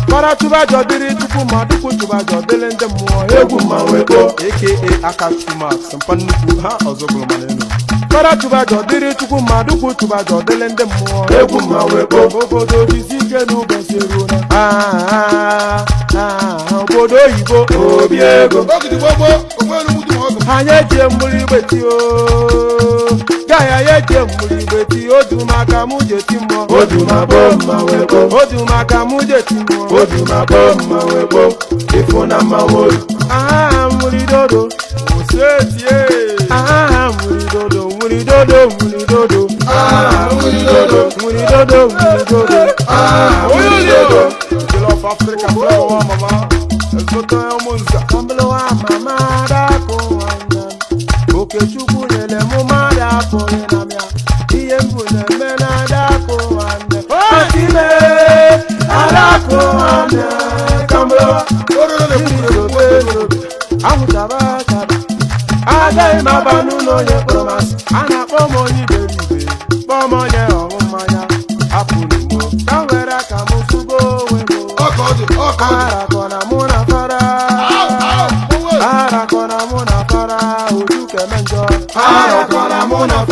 Para tuba jodiri tuku maduku tuba jodele nde muo egu maweko aka akachuma sampannuku ha ozogolo maneno. Para tuba jodiri tuku maduku tuba jodele nde muo egu maweko obodo disike nu beseruna obodo yibo obiego ogidi gbogbo ogwenu mudu ogo hanye je muri beti o gaya ye je muri beti odumaka muje timo odumabo maweko odumaka muje timo odumabo maweko ifuna mawo muri dodo osetie muri dodo muri dodo muri dodo muri dodo muri dodo muri dodo of Africa flow mama ezoto yomunza kamblo wa mama da ko anya oke chukwu nyele mu mada ko namia iye mbune mena da ko anya otime ala ko anya kamblo amutabaka adai mabanu no ye promise ana pomo ni deribe pomo nye omanya apuni mo kawera kamusugo Arakona muna fara, oju kemenjo. Arakona muna